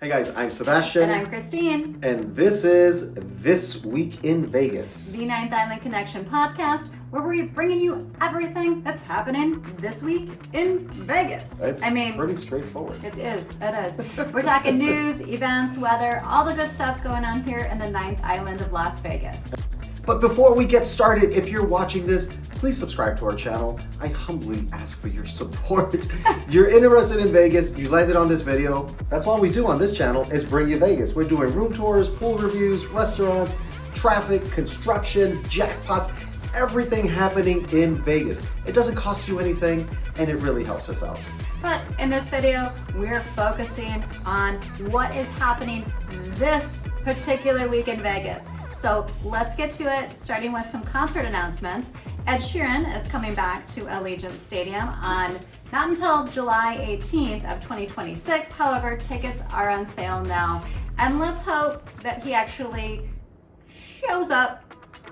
Hey guys, I'm Sebastian. And I'm Christine. And this is This Week in Vegas. The Ninth Island Connection podcast, where we're bringing you everything that's happening this week in Vegas. It's pretty straightforward. It is. We're talking news, events, weather, all the good stuff going on here in the Ninth Island of Las Vegas. But before we get started, if you're watching this, please subscribe to our channel. I humbly ask for your support. You're interested in Vegas, you landed on this video. That's all we do on this channel is bring you Vegas. We're doing room tours, pool reviews, restaurants, traffic, construction, jackpots, everything happening in Vegas. It doesn't cost you anything and it really helps us out. But in this video, we're focusing on what is happening this particular week in Vegas. So let's get to it, starting with some concert announcements. Ed Sheeran is coming back to Allegiant Stadium on not until July 18th of 2026. However, tickets are on sale now. And let's hope that he actually shows up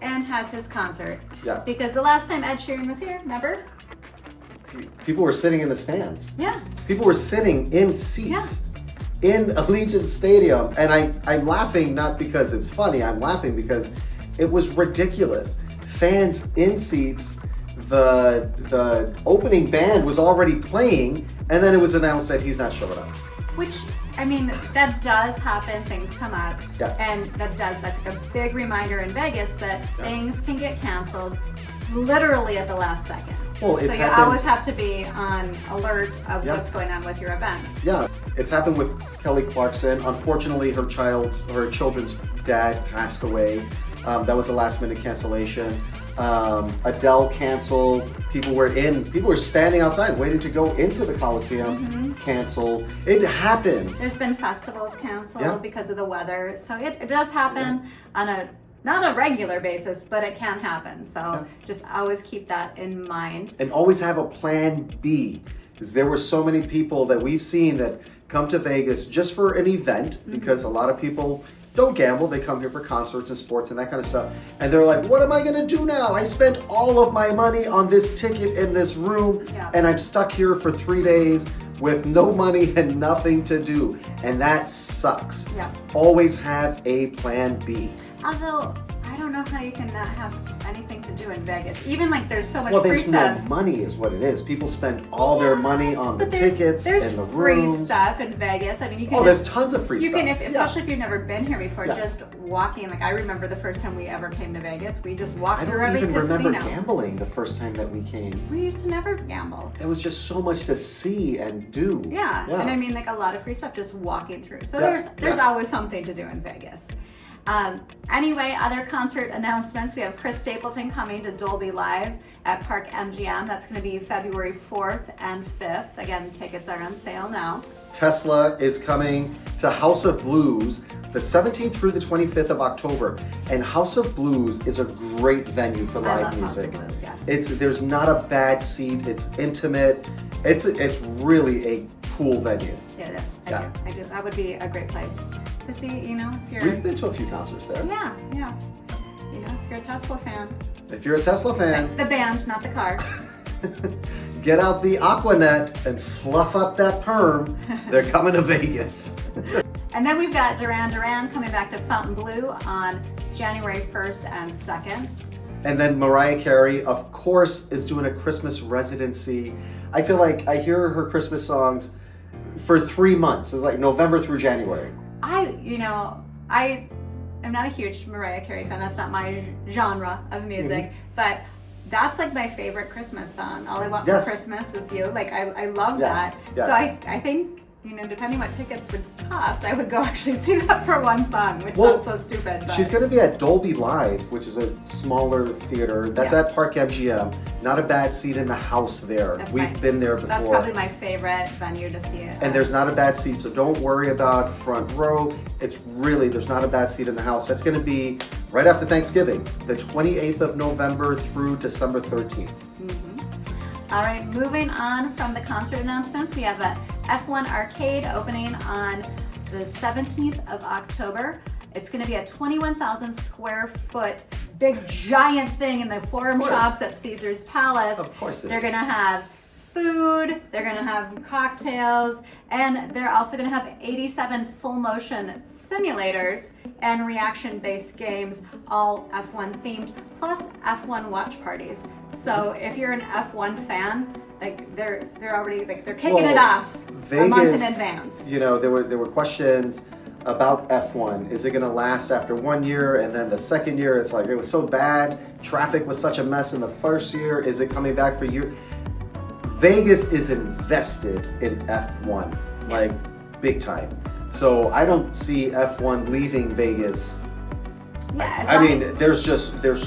and has his concert. Yeah. Because the last time Ed Sheeran was here, remember? People were sitting in the stands. Yeah. People were sitting in seats. In Allegiant Stadium, and I'm laughing not because it's funny, I'm laughing because it was ridiculous. Fans in seats, the opening band was already playing, and then it was announced that he's not showing up. Which, I mean, that does happen, things come up, Yeah. and that's like a big reminder in Vegas that things can get canceled literally at the last second. Well, it's so you happened, always have to be on alert of what's going on with your event. Yeah, it's happened with Kelly Clarkson. Unfortunately, her children's dad passed away. That was a last minute cancellation. Adele canceled. People were standing outside waiting to go into the Coliseum. Canceled. It happens. There's been festivals canceled because of the weather. So it does happen on not a regular basis, but it can happen. So just always keep that in mind. And always have a plan B. Because there were so many people that we've seen that come to Vegas just for an event, because a lot of people don't gamble. They come here for concerts and sports and that kind of stuff. And they're like, what am I going to do now? I spent all of my money on this ticket in this room and I'm stuck here for 3 days with no money and nothing to do. And that sucks. Yeah. Always have a plan B. Although, I don't know how you can not have anything to do in Vegas. Even like there's so much Well, free there's stuff. no money is what it is. People spend all their money on the tickets and the free rooms. stuff in Vegas. I mean, you can there's tons of free stuff. Especially if you've never been here before, just walking. Like I remember the first time we ever came to Vegas, we just walked through every casino. I don't even remember gambling the first time that we came. We used to never gamble. It was just so much to see and do. Yeah. And I mean like a lot of free stuff just walking through. So there's always something to do in Vegas. Anyway, other concert announcements. We have Chris Stapleton coming to Dolby Live at Park MGM. That's going to be February 4th and 5th. Again, tickets are on sale now. Tesla is coming to House of Blues the 17th through the 25th of October. And House of Blues is a great venue for live music. House of Blues, yes. There's not a bad seat. It's intimate. It's really a cool venue. Yeah, it is. I do. That would be a great place to see, if you're... We've been to a few concerts there. Yeah. If you're a Tesla fan. If you're a Tesla fan... The band, not the car. Get out the Aquanet and fluff up that perm. They're coming to Vegas. And then we've got Duran Duran coming back to Fontainebleau on January 1st and 2nd. And then Mariah Carey, of course, is doing a Christmas residency. I feel like I hear her Christmas songs for 3 months. It's like November through January. I am not a huge Mariah Carey fan. That's not my genre of music, but that's like my favorite Christmas song. All I Want for Christmas Is You. Like I love that. Yes. So I think, depending what tickets would cost, I would go actually see that for one song, which sounds so stupid. But. She's going to be at Dolby Live, which is a smaller theater. That's at Park MGM. Not a bad seat in the house there. We've been there before. That's probably my favorite venue to see it. And there's not a bad seat, so don't worry about front row. There's not a bad seat in the house. That's going to be right after Thanksgiving, the 28th of November through December 13th. All right, moving on from the concert announcements, we have a F1 Arcade opening on the 17th of October. It's going to be a 21,000 square foot, big giant thing in the Forum Shops at Caesar's Palace. Of course it They're is. going to have food, they're gonna have cocktails, and they're also gonna have 87 full motion simulators and reaction-based games, all F1 themed, plus F1 watch parties. So if you're an F1 fan, like they're already like they're kicking it off Vegas, a month in advance. You know, there were questions about F1. Is it going to last after 1 year, and then the second year it's like it was so bad, traffic was such a mess in the first year. Is it coming back for you? Vegas is invested in F1, like big time. So I don't see F1 leaving Vegas. Yeah, I mean, there's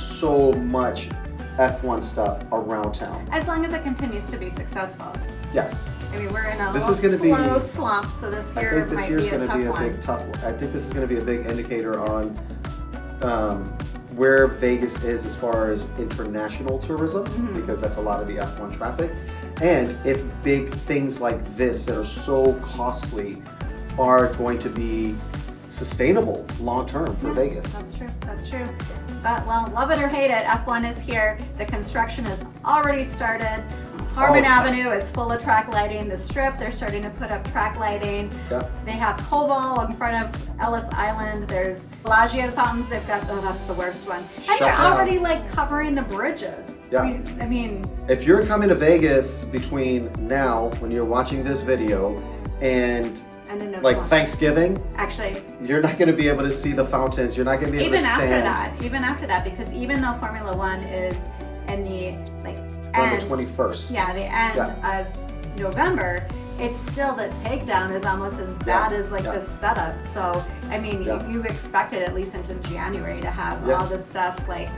so much F1 stuff around town. as long as it continues to be successful. Yes. I mean, we're in a This little is gonna slow be- slump, so this I year think this might year's be a going to tough be a one. big tough one. I think this is going to be a big indicator on where Vegas is as far as international tourism, because that's a lot of the F1 traffic. And if big things like this that are so costly are going to be sustainable long term for Vegas. That's true. That's true. But well, love it or hate it, F1 is here. The construction has already started. Harbin Avenue is full of track lighting. The Strip, they're starting to put up track lighting. Yep. They have Koval in front of Ellis Island. There's Bellagio fountains. They've got, oh, that's the worst one. And Shut they're down. already like covering the bridges. Yeah. I mean, If you're coming to Vegas between now, when you're watching this video, and and in like November. Thanksgiving, Actually, you're not going to be able to see the fountains. You're not going to be able even to stand even after that, because even though Formula One is in the like on end, the 21st. yeah, the end of November, it's still the takedown is almost as bad as like the setup. So I mean, you expect it at least into January to have all this stuff like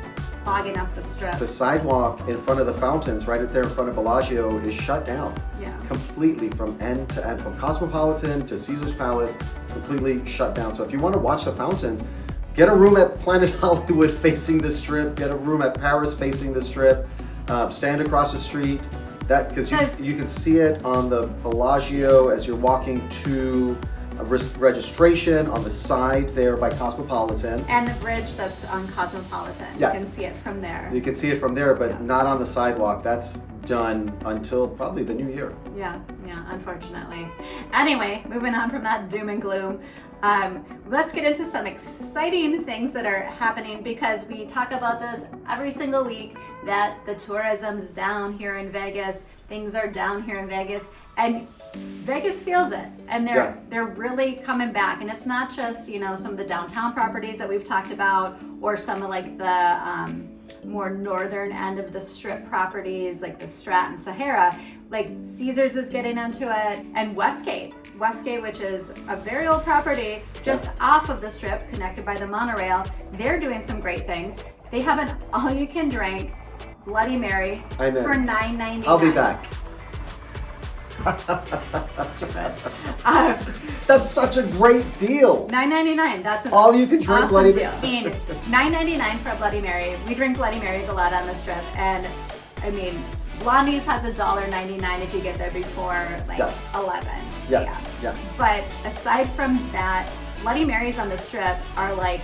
clogging up the Strip. The sidewalk in front of the fountains, right up there in front of Bellagio, is shut down. Yeah. Completely from end to end, from Cosmopolitan to Caesar's Palace, completely shut down. So if you want to watch the fountains, get a room at Planet Hollywood facing the Strip, get a room at Paris facing the Strip, stand across the street. That because you can see it on the Bellagio as you're walking to registration on the side there by Cosmopolitan. And the bridge that's on Cosmopolitan. Yeah. You can see it from there. You can see it from there, but not on the sidewalk. That's done until probably the new year. Yeah, unfortunately. Anyway, moving on from that doom and gloom, let's get into some exciting things that are happening, because we talk about this every single week, that the tourism's down here in Vegas, things are down here in Vegas, and Vegas feels it, and they're really coming back. And it's not just, you know, some of the downtown properties that we've talked about, or some of like the more northern end of the Strip properties like the Strat and Sahara. Like Caesars is getting into it, and Westgate, which is a very old property just off of the Strip, connected by the monorail. They're doing some great things. They have an all-you-can-drink Bloody Mary for $9.99. I'll be back. Stupid. That's such a great deal. $9.99. That's an all you can drink awesome Bloody deal. I mean, $9.99 for a Bloody Mary. We drink Bloody Marys a lot on the Strip, and I mean, Blondie's has $1.99 if you get there before like 11. Yeah. But aside from that, Bloody Marys on the Strip are like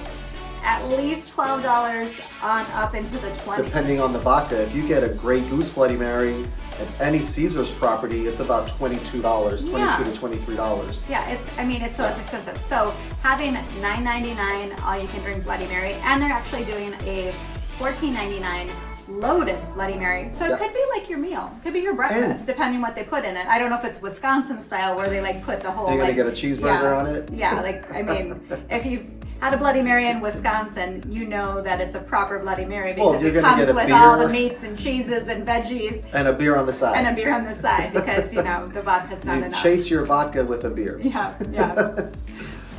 at least $12 on up into the 20s. Depending on the vodka. If you get a Grey Goose Bloody Mary at any Caesars property, it's about $22, $22 to $23. Yeah, it's so it's expensive. So having $9.99 all you can drink Bloody Mary, and they're actually doing a $14.99 loaded Bloody Mary. So it could be like your meal. It could be your breakfast, depending what they put in it. I don't know if it's Wisconsin style where they like put the whole You're gonna get a cheeseburger on it? Yeah, like I mean, if you had a Bloody Mary in Wisconsin, you know that it's a proper Bloody Mary, because it comes with all the meats and cheeses and veggies. And a beer on the side. And a beer on the side, because, you know, the vodka's not enough. Chase your vodka with a beer. Yeah.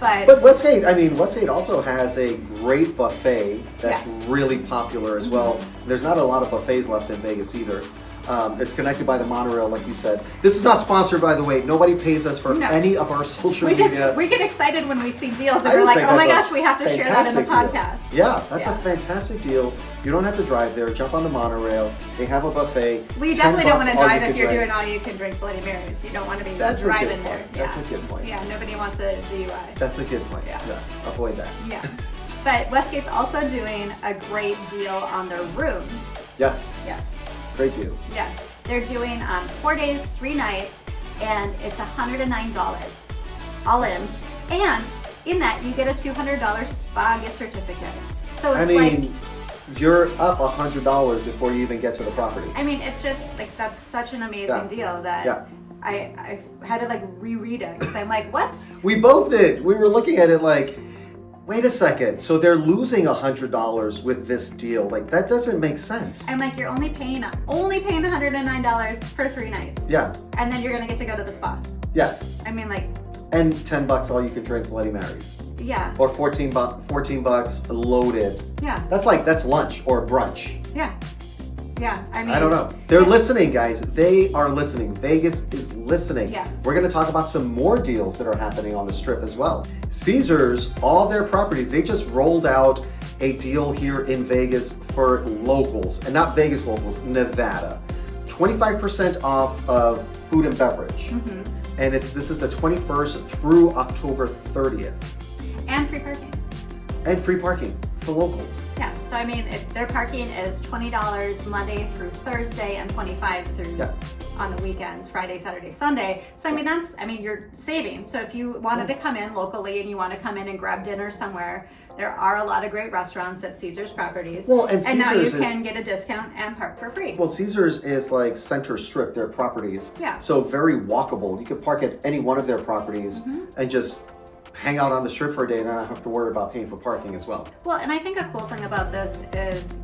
But Westgate also has a great buffet that's really popular as well. There's not a lot of buffets left in Vegas either. It's connected by the monorail, like you said. This is not sponsored, by the way. Nobody pays us for any of our social media. We get excited when we see deals, and we're like, oh my gosh, we have to share that in the podcast. Yeah, that's a fantastic deal. You don't have to drive there. Jump on the monorail. They have a buffet. We definitely don't want to drive if you're doing all you can drink Bloody Marys. You don't want to be driving there. That's a good point. Yeah, nobody wants a DUI. That's a good point. Yeah. Avoid that. Yeah. But Westgate's also doing a great deal on their rooms. Yes. Great deals. Yes. They're doing 4 days, 3 nights, and it's $109 all in. And in that, you get a $200 spa gift certificate. So it's you're up $100 before you even get to the property. I mean, it's just like, that's such an amazing deal that I had to like reread it because I'm like, what? We both did. We were looking at it like, wait a second. So they're losing $100 with this deal. Like, that doesn't make sense. I'm like, you're only paying $109 for 3 nights. Yeah. And then you're gonna get to go to the spa. Yes. I mean, like. And $10 all you can drink Bloody Marys. Yeah. Or $14 loaded. Yeah. That's lunch or brunch. Yeah. Yeah. I mean, I don't know. They're listening, guys. They are listening. Vegas is listening. Yes. We're going to talk about some more deals that are happening on the Strip as well. Caesars, all their properties, they just rolled out a deal here in Vegas for locals, and not Vegas locals, Nevada. 25% off of food and beverage. Mm-hmm. And this is the 21st through October 30th. And free parking. And free parking for locals. Yeah, so I mean, their parking is $20 Monday through Thursday and $25 through on the weekends, Friday, Saturday, Sunday. So I mean, you're saving. So if you wanted to come in locally and you want to come in and grab dinner somewhere, there are a lot of great restaurants at Caesars properties. Well, and now you Caesars can get a discount and park for free. Well, Caesars is like center strip, their properties. Yeah. So very walkable. You could park at any one of their properties and just hang out on the strip for a day and not have to worry about paying for parking as well. Well, and I think a cool thing about this is,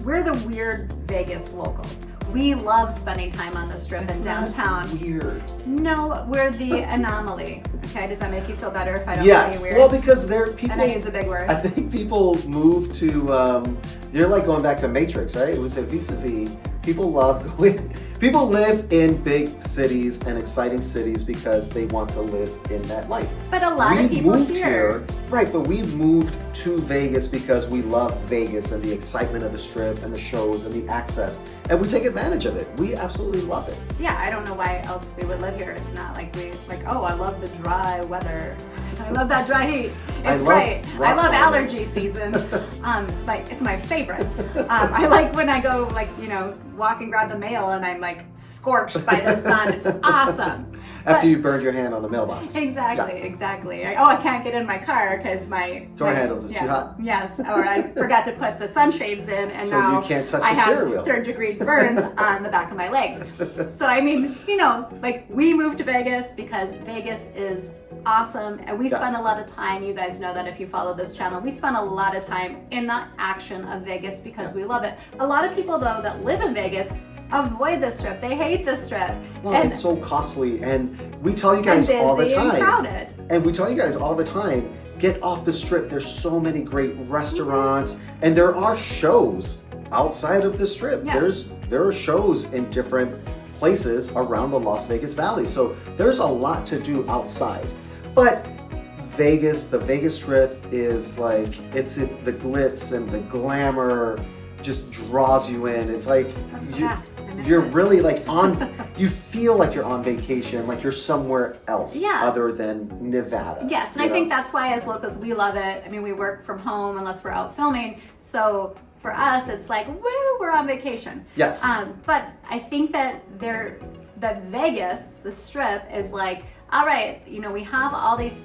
we're the weird Vegas locals. We love spending time on the Strip and downtown. Not weird. No, we're the anomaly. Okay, does that make you feel better if I don't Yes. call you weird? Well, because people. And I use a big word. I think people move to. You're like going back to Matrix, right? It was a vis-a-vis. People love going. People live in big cities and exciting cities because they want to live in that life. But a lot of people moved here. Right, but we moved to Vegas because we love Vegas and the excitement of the Strip and the shows and the access. And we take advantage of it. We absolutely love it. Yeah, I don't know why else we would live here. It's not like I love the dry weather. I love that dry heat. It's great. I love allergy season. It's my favorite. I like when I go walk and grab the mail and I'm like scorched by the sun. It's awesome. After you burned your hand on the mailbox. Exactly. I can't get in my car because my door handles is too hot. Yes, or I forgot to put the sunshades in, and so now you can't touch I the have steering wheel. 3rd-degree burns on the back of my legs. So I mean, we moved to Vegas because Vegas is awesome, and we spend a lot of time. You guys know that if you follow this channel, we spend a lot of time in the action of Vegas because we love it. A lot of people though that live in Vegas avoid the Strip. They hate the Strip. Well, it's so costly, and we tell you guys all the time. And crowded. And we tell you guys all the time, get off the Strip. There's so many great restaurants, and there are shows outside of the Strip. Yeah. There are shows in different places around the Las Vegas Valley. So there's a lot to do outside. But Vegas, the Vegas Strip is like, it's the glitz and the glamour just draws you in. It's like you're really like you feel like you're on vacation, like you're somewhere else other than Nevada. Yes, and I think that's why as locals we love it. I mean, we work from home unless we're out filming, so for us it's like, woo, we're on vacation. Yes. But I think that Vegas, the Strip, is like, all right, we have all these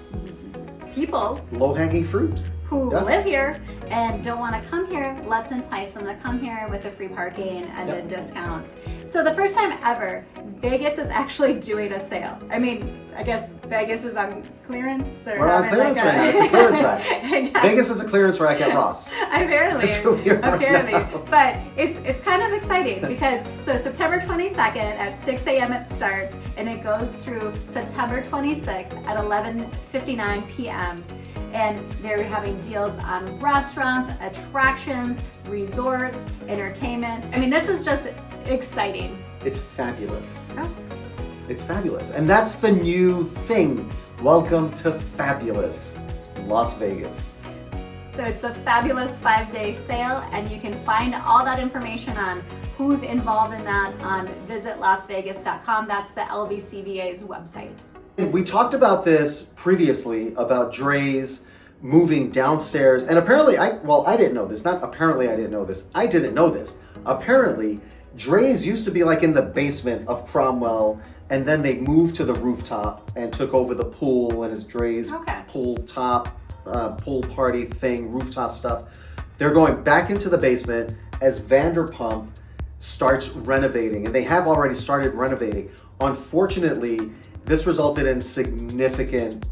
people, low-hanging fruit, who live here and don't want to come here. Let's entice them to come here with the free parking and the discounts. So the first time ever, Vegas is actually doing a sale. I mean, I guess Vegas is on clearance. We're on clearance right now. It's a clearance rack. Vegas is a clearance rack at Ross. Apparently. That's where we are now. But it's kind of exciting because September 22nd at 6 a.m. it starts and it goes through September 26th at 11:59 p.m. And they're having deals on restaurants, attractions, resorts, entertainment. I mean, this is just exciting. It's fabulous. Oh. It's fabulous. And that's the new thing. Welcome to Fabulous Las Vegas. So it's the Fabulous 5-day sale, and you can find all that information on who's involved in that on visitlasvegas.com. That's the LVCVA's website. We talked about this previously, about Dre's moving downstairs, and apparently, I didn't know this. Not apparently I didn't know this. I didn't know this. Apparently, Dre's used to be like in the basement of Cromwell, and then they moved to the rooftop and took over the pool, and it's Dre's pool party thing, rooftop stuff. They're going back into the basement as Vanderpump starts renovating, and they have already started renovating. Unfortunately, this resulted in significant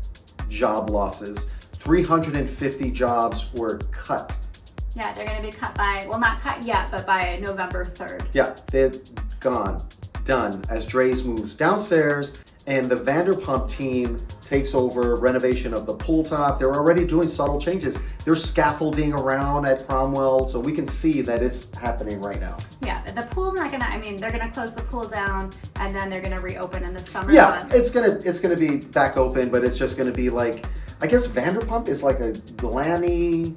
job losses. 350 jobs were cut. Yeah, they're going to be cut by, well, not cut yet, but by November 3rd. Yeah, they're gone, done, as Dre's moves downstairs and the Vanderpump team takes over renovation of the pool top. They're already doing subtle changes. There's scaffolding around at Cromwell, so we can see that it's happening right now. Yeah, the pool's not gonna, I mean, they're gonna close the pool down and then they're gonna reopen in the summer Yeah, months. it's gonna be back open, but it's just gonna be like, I guess Vanderpump is like a glammy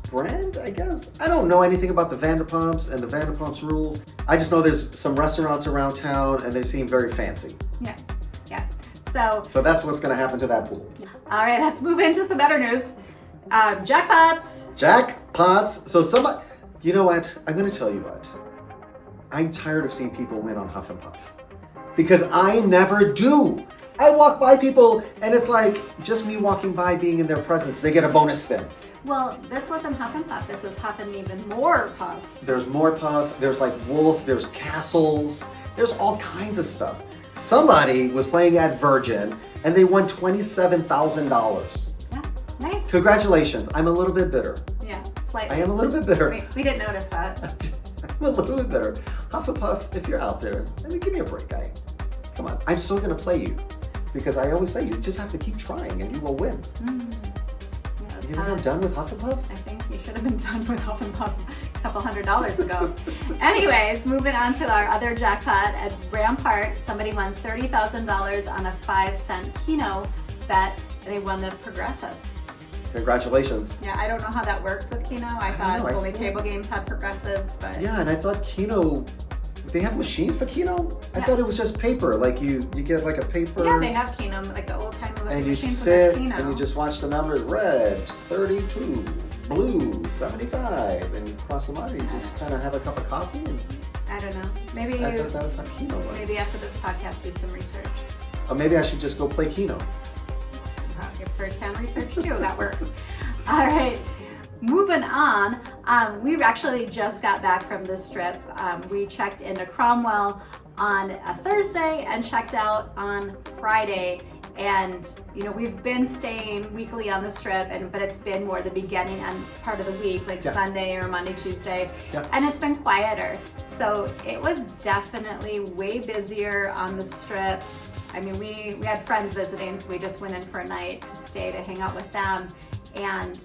brand, I guess. I don't know anything about the Vanderpumps and the Vanderpumps rules. I just know there's some restaurants around town and they seem very fancy. Yeah. So that's what's gonna happen to that pool. All right, let's move into some better news. Jackpots. Jackpots. So somebody, you know what? I'm gonna tell you what. I'm tired of seeing people win on Huff and Puff. Because I never do. I walk by people and it's like just me walking by being in their presence. They get a bonus spin. Well, this wasn't Huff and Puff. This was Huff and even more Puff. There's more Puff. There's like Wolf. There's Castles. There's all kinds of stuff. Somebody was playing at Virgin and they won $27,000. Yeah, nice. Congratulations. I'm a little bit bitter. Yeah, slightly. I am a little bit bitter. We didn't notice that. I'm a little bit bitter. Huff and Puff, if you're out there, I mean, give me a break, guy. Come on. I'm still going to play you because I always say you just have to keep trying and you will win. Yeah, You think I'm done with Huff and Puff? I think you should have been done with Huff and Puff a couple $100s ago. Anyways, moving on to our other jackpot at Rampart. Somebody won $30,000 on a 5-cent Keno bet. They won the Progressive. Congratulations. Yeah, I don't know how that works with Keno. I thought know, only table games had Progressives, but Yeah, and I thought Keno, they have machines for Keno? I thought it was just paper, like you get like a paper. yeah, they have Keno, like the old time and you machines sit with Keno. and you just watch the numbers, red, 32, blue, 75, and you cross them out and you just kind of have a cup of coffee. And I don't know. Maybe I thought that was how Keno was. maybe after this podcast do some research. Or maybe I should just go play Keno. Your first-hand research too. That works. All right. Moving on, we actually just got back from the strip. We checked into Cromwell on a Thursday and checked out on Friday. And you know, we've been staying weekly on the strip, but it's been more the beginning and part of the week, like Sunday or Monday, Tuesday, and it's been quieter. So it was definitely way busier on the strip. I mean, we had friends visiting, so we just went in for a night to stay to hang out with them. And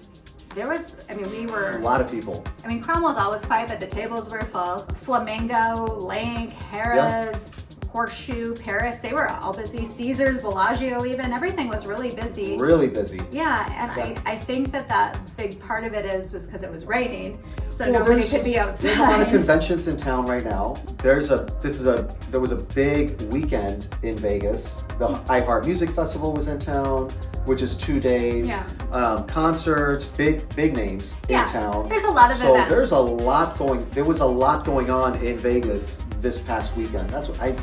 there was, I mean, we were... A lot of people. I mean, Cromwell's always quiet, but the tables were full. Flamingo, Link, Harrah's, Horseshoe, Paris, they were all busy. Caesars, Bellagio even, everything was really busy. Really busy. Yeah, and I think that big part of it was because it was raining, so nobody could be outside. There's a lot of conventions in town right now. There was a big weekend in Vegas. The iHeart Music Festival was in town, which is 2 days. Yeah. Concerts, big names in town. There's a lot of events. So there was a lot going on in Vegas this past weekend. That's what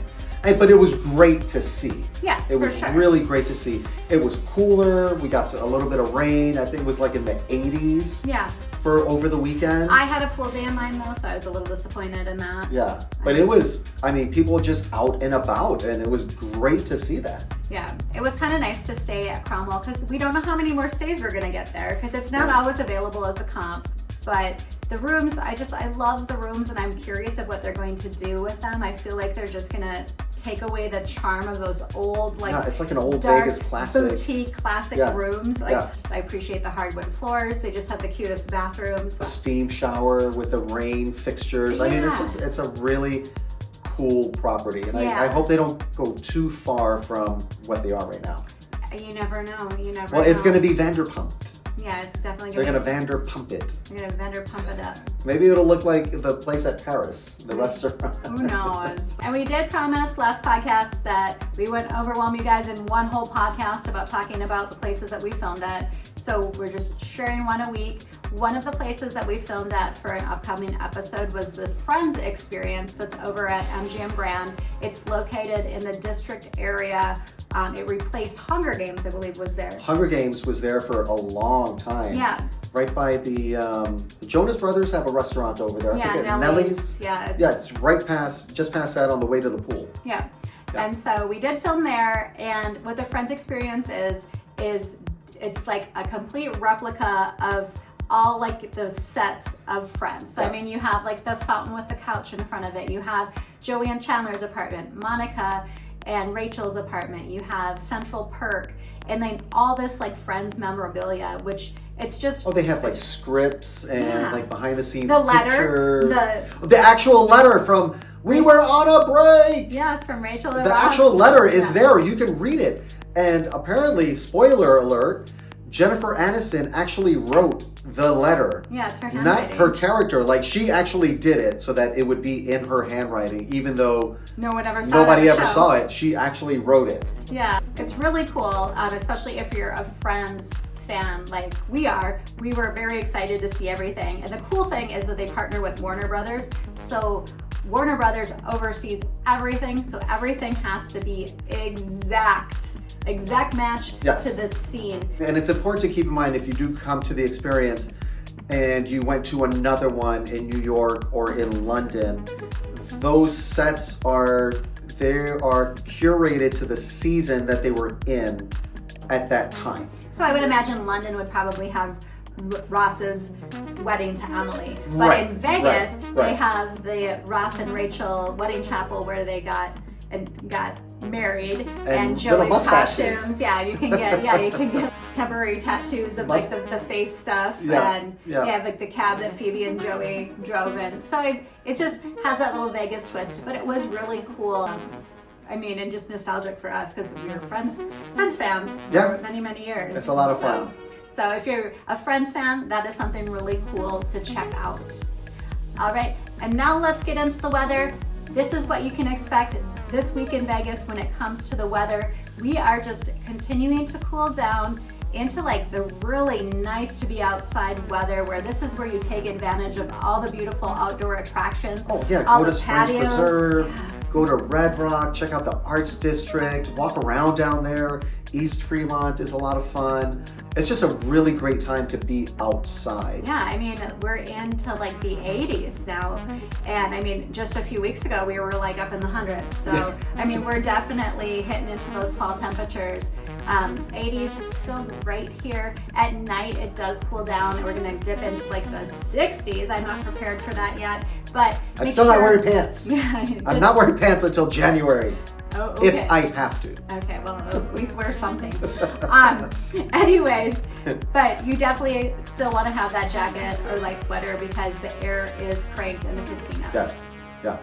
but it was great to see. Yeah, it was really great to see. It was cooler. We got a little bit of rain. I think it was like in the 80s. Yeah. For over the weekend. I had a pool day in mine though, so I was a little disappointed in that. Yeah, but it was, I mean, people just out and about, and it was great to see that. Yeah, it was kind of nice to stay at Cromwell because we don't know how many more stays we're gonna get there because it's not always available as a comp. But the rooms, I love the rooms, and I'm curious of what they're going to do with them. I feel like they're just gonna take away the charm of those old, like, it's like an old dark, Vegas classic, boutique classic rooms. Like, I appreciate the hardwood floors. They just have the cutest bathrooms. A steam shower with the rain fixtures. I mean, it's a really cool property, and I hope they don't go too far from what they are right now. You never know. Well, it's going to be Vanderpump. Yeah, it's definitely They're gonna going to Vanderpump it. We're gonna Vanderpump it up. Maybe it'll look like the place at Paris, the restaurant. Who knows? And we did promise last podcast that we wouldn't overwhelm you guys in one whole podcast about talking about the places that we filmed at. So we're just sharing one a week. One of the places that we filmed at for an upcoming episode was the Friends Experience that's over at MGM Brand. It's located in the district area. It replaced Hunger Games, I believe, was there. Hunger Games was there for a long time. Yeah. Right by the Jonas Brothers have a restaurant over there. Yeah, I forget, Nelly's. Yeah. It's just past that on the way to the pool. Yeah. And so we did film there, and what the Friends Experience is it's like a complete replica of all like the sets of Friends. So I mean, you have like the fountain with the couch in front of it. You have Joey and Chandler's apartment, Monica and Rachel's apartment. You have Central Perk, and then all this like Friends memorabilia, which it's just they have like scripts and like behind the scenes the letter, pictures. The actual letter from We Were on a Break. Yeah, it's from Rachel. The actual letter is there. You can read it. And apparently, spoiler alert, Jennifer Aniston actually wrote the letter. Yeah, it's her handwriting. Not her character. Like, she actually did it so that it would be in her handwriting, even though nobody ever saw it. She actually wrote it. Yeah, it's really cool, especially if you're a Friends fan like we are. We were very excited to see everything. And the cool thing is that they partner with Warner Brothers. So Warner Brothers oversees everything. So everything has to be exact match to this scene. And it's important to keep in mind if you do come to the experience and you went to another one in New York or in London, those sets are curated to the season that they were in at that time. So I would imagine London would probably have Ross's wedding to Emily. But in Vegas, they have the Ross and Rachel wedding chapel where they got married and Joey's costumes. Yeah, you can get temporary tattoos of like the face stuff, and you have like the cab that Phoebe and Joey drove in. So it just has that little Vegas twist, but it was really cool. I mean, and just nostalgic for us because we were Friends fans for many years. It's a lot of fun. So if you're a Friends fan, that is something really cool to check out. All right, and now let's get into the weather. This is what you can expect this week in Vegas when it comes to the weather. We are just continuing to cool down into like the really nice to be outside weather, where this is where you take advantage of all the beautiful outdoor attractions. Oh yeah, all go the to Springs patios. Preserve, go to Red Rock, check out the Arts District, walk around down there. East Fremont is a lot of fun. It's just a really great time to be outside. Yeah, I mean, we're into like the 80s now. And I mean, just a few weeks ago, we were like up in the hundreds. So, I mean, we're definitely hitting into those fall temperatures. 80s feel great here. At night, it does cool down. We're gonna dip into like the 60s. I'm not prepared for that yet, but I'm still not wearing pants. Yeah, I'm not wearing pants until January. Oh, okay. If I have to. Okay, well, at least wear something. Anyways, but you definitely still want to have that jacket or light sweater because the air is cranked in the casinos. Yes, yeah.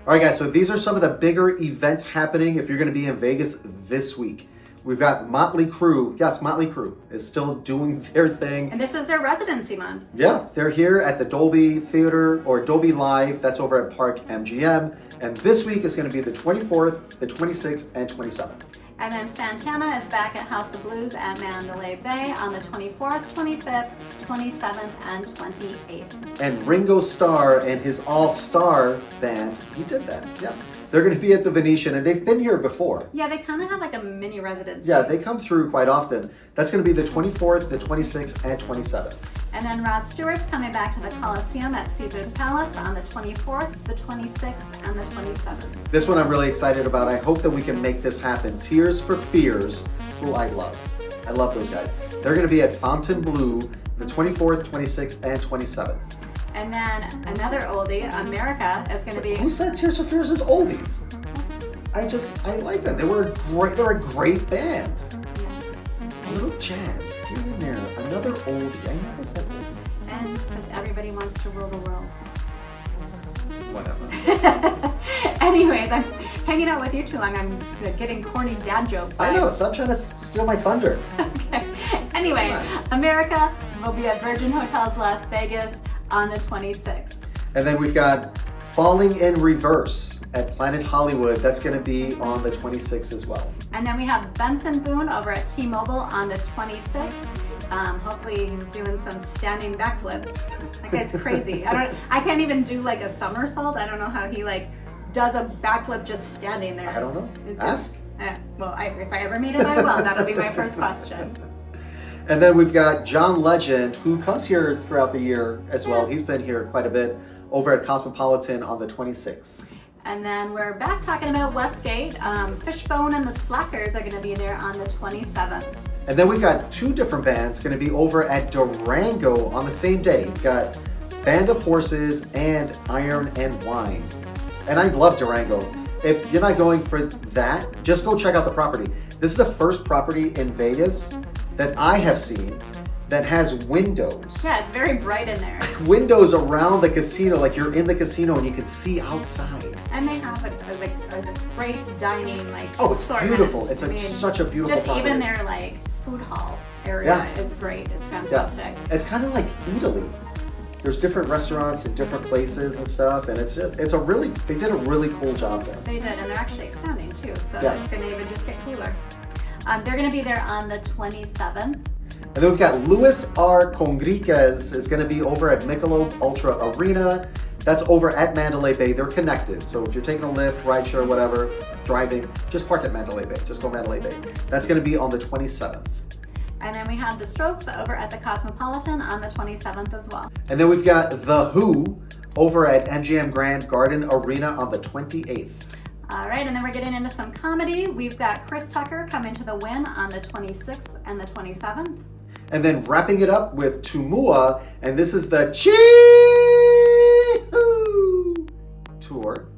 All right, guys, so these are some of the bigger events happening if you're going to be in Vegas this week. We've got Motley Crue. Yes, Motley Crue is still doing their thing. And this is their residency month. Yeah, they're here at the Dolby Theater or Dolby Live. That's over at Park MGM. And this week is going to be the 24th, the 26th, and 27th. And then Santana is back at House of Blues at Mandalay Bay on the 24th, 25th, 27th, and 28th. And Ringo Starr and his all-star band, he did that, yeah. They're going to be at the Venetian, and they've been here before. Yeah, they kind of have like a mini residency. Yeah, they come through quite often. That's going to be the 24th, the 26th, and 27th. And then Rod Stewart's coming back to the Coliseum at Caesar's Palace on the 24th, the 26th, and the 27th. This one I'm really excited about. I hope that we can make this happen. Tears for Fears, who I love. I love those guys. They're going to be at Fontainebleau the 24th, 26th, and 27th. And then another oldie, America, is going to be... Who said Tears for Fears is oldies? I like them. They're a great band. Yes. A little jazz here and there. Another oldie. I never said oldies. And it's because everybody wants to rule the world. Whatever. Anyways, I'm hanging out with you too long. I'm getting corny dad joke vibes. I know. Stop trying to steal my thunder. Okay. Anyway, America will be at Virgin Hotels Las Vegas on the 26th. And then we've got Falling in Reverse at Planet Hollywood. That's going to be on the 26th as well. And then we have Benson Boone over at T-Mobile on the 26th. Hopefully he's doing some standing backflips. That guy's crazy. I can't even do like a somersault. I don't know how he like does a backflip just standing there. I don't know. Ask. Well, if I ever meet him, I will. That'll be my first question. And then we've got John Legend, who comes here throughout the year as well. He's been here quite a bit, over at Cosmopolitan on the 26th. And then we're back talking about Westgate. Fishbone and the Slackers are going to be there on the 27th. And then we've got two different bands going to be over at Durango on the same day. We've got Band of Horses and Iron and Wine. And I love Durango. If you're not going for that, just go check out the property. This is the first property in Vegas that I have seen that has windows. Yeah, it's very bright in there. Windows around the casino, like you're in the casino and you can see outside. And they have a great dining, like, oh, it's assortment. beautiful. It's like such a beautiful just property. Even their like food hall area is great. It's fantastic. Yeah. It's kind of like Italy. There's different restaurants in different places and stuff, and they did a really cool job there. They did, and they're actually expanding too, so it's going to even just get cooler. They're going to be there on the 27th. And then we've got Luis R. Conriquez is going to be over at Michelob Ultra Arena. That's over at Mandalay Bay. They're connected. So if you're taking a Lyft, rideshare, whatever, driving, just park at Mandalay Bay. Just go Mandalay Bay. That's going to be on the 27th. And then we have the Strokes over at the Cosmopolitan on the 27th as well. And then we've got The Who over at MGM Grand Garden Arena on the 28th. All right, and then we're getting into some comedy. We've got Chris Tucker coming to the Wynn on the 26th and the 27th. And then wrapping it up with Tumua, and this is the Chee Hoo tour.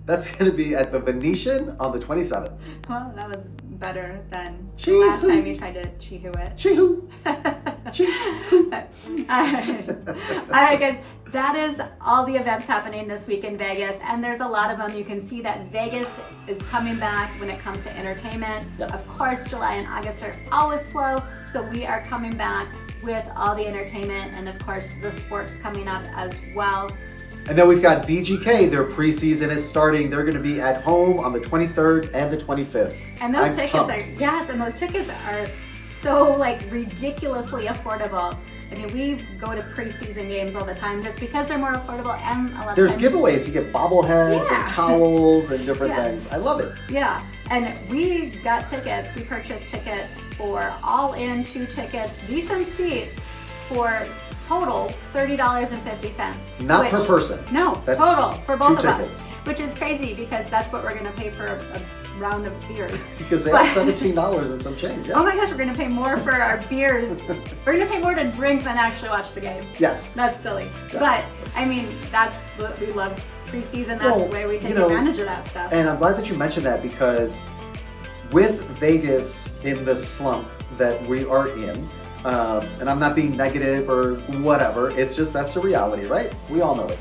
That's going to be at the Venetian on the 27th. Well, that was better than the Chee-hoo. last time you tried to chee-hoo it. Chee-hoo. Chee-hoo. All right, guys. That is all the events happening this week in Vegas, and there's a lot of them. You can see that Vegas is coming back when it comes to entertainment. Yep. Of course, July and August are always slow, so we are coming back with all the entertainment and, of course, the sports coming up as well. And then we've got VGK. Their preseason is starting. They're going to be at home on the 23rd and the 25th. And those tickets are so like ridiculously affordable. I mean, we go to preseason games all the time just because they're more affordable, and a lot of There's times giveaways. You get bobbleheads Yeah. and towels and different Yeah. things. I love it. Yeah, and we got tickets. We purchased tickets for all-in 2 tickets, decent seats for total $30.50. Not per person. No, That's total for both 2 of tickets. us, which is crazy because that's what we're going to pay for a round of beers. Because they But- have $17 and some change. Yeah. Oh my gosh, we're going to pay more for our beers. We're going to pay more to drink than actually watch the game. Yes. That's silly. Yeah. But, I mean, that's what we love preseason. That's Well, the way we take you know, advantage of that stuff. And I'm glad that you mentioned that because with Vegas in the slump that we are in, and I'm not being negative or whatever, it's just that's the reality, right? We all know it.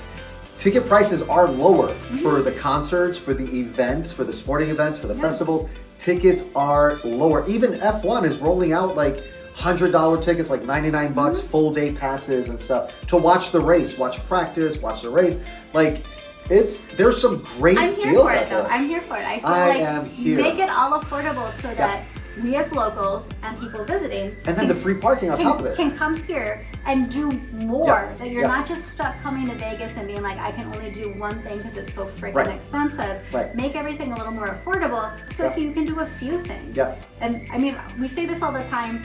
Ticket prices are lower for the concerts, for the events, for the sporting events, for the festivals. Tickets are lower. Even F1 is rolling out like $100 tickets, like 99 bucks, full day passes and stuff to watch the race, watch practice, watch the race. Like there's some great I'm here deals for out it though. there. I'm here for it. I feel I like am here. make it all affordable so that we as locals and people visiting And then the free parking on top of it. can come here and do more. Yeah. That you're Yeah. not just stuck coming to Vegas and being like, I can only do one thing because it's so freaking Right. expensive. Right. Make everything a little more affordable so Yeah. you can do a few things. Yeah. And I mean, we say this all the time.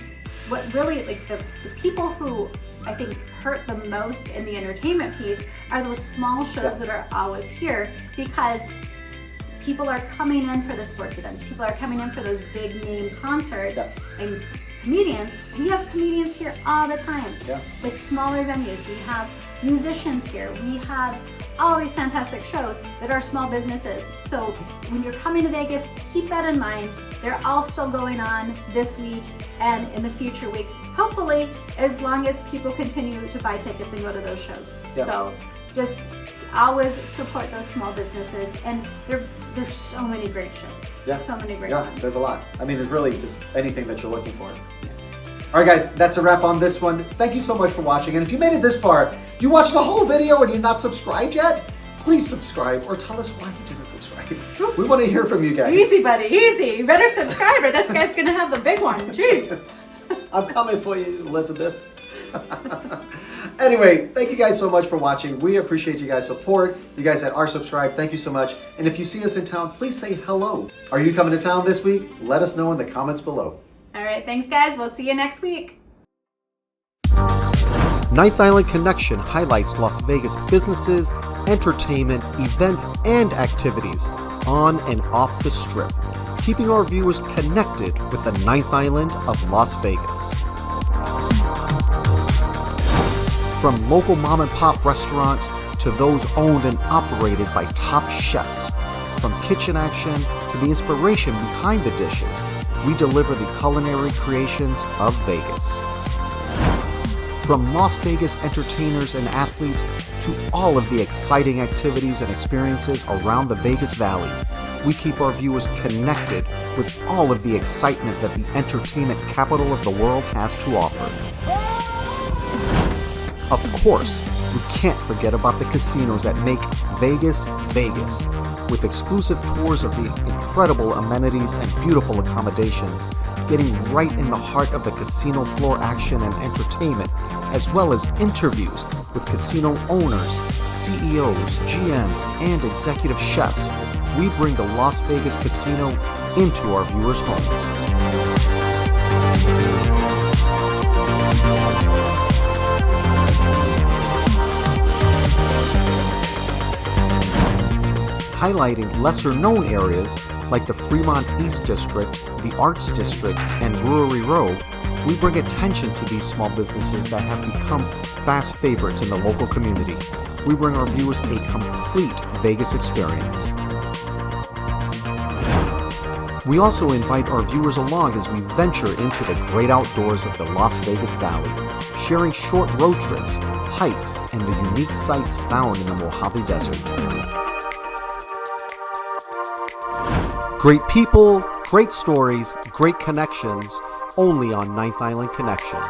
What really, like the people who I think hurt the most in the entertainment piece are those small shows that are always here because people are coming in for the sports events. People are coming in for those big name concerts and comedians. We have comedians here all the time. Yeah. Like smaller venues. We have musicians here. We have all these fantastic shows that are small businesses. So when you're coming to Vegas, keep that in mind. They're all still going on this week and in the future weeks. Hopefully, as long as people continue to buy tickets and go to those shows. Yeah. So just always support those small businesses, and there's so many great shows. Yeah. So many great Yeah, ones. there's a lot. I mean, it's really just anything that you're looking for. All right, guys, that's a wrap on this one. Thank you so much for watching. And if you made it this far, you watched the whole video and you're not subscribed yet, please subscribe or tell us why you didn't subscribe. We want to hear from you guys. Easy, buddy, easy. You better subscribe or this guy's gonna have the big one. Jeez. I'm coming for you, Elizabeth. Anyway, thank you guys so much for watching. We appreciate you guys' support. You guys that are subscribed, thank you so much. And if you see us in town, please say hello. Are you coming to town this week? Let us know in the comments below. All right, thanks guys. We'll see you next week. Ninth Island Connection highlights Las Vegas businesses, entertainment, events, and activities on and off the Strip, keeping our viewers connected with the Ninth Island of Las Vegas. From local mom and pop restaurants to those owned and operated by top chefs, from kitchen action to the inspiration behind the dishes, we deliver the culinary creations of Vegas. From Las Vegas entertainers and athletes to all of the exciting activities and experiences around the Vegas Valley, we keep our viewers connected with all of the excitement that the entertainment capital of the world has to offer. Of course, we can't forget about the casinos that make Vegas, Vegas, with exclusive tours of the incredible amenities and beautiful accommodations, getting right in the heart of the casino floor action and entertainment, as well as interviews with casino owners, CEOs, GMs, and executive chefs. We bring the Las Vegas Casino into our viewers' homes. Highlighting lesser-known areas like the Fremont East District, the Arts District, and Brewery Row, we bring attention to these small businesses that have become fast favorites in the local community. We bring our viewers a complete Vegas experience. We also invite our viewers along as we venture into the great outdoors of the Las Vegas Valley, sharing short road trips, hikes, and the unique sights found in the Mojave Desert. Great people, great stories, great connections, only on Ninth Island Connection.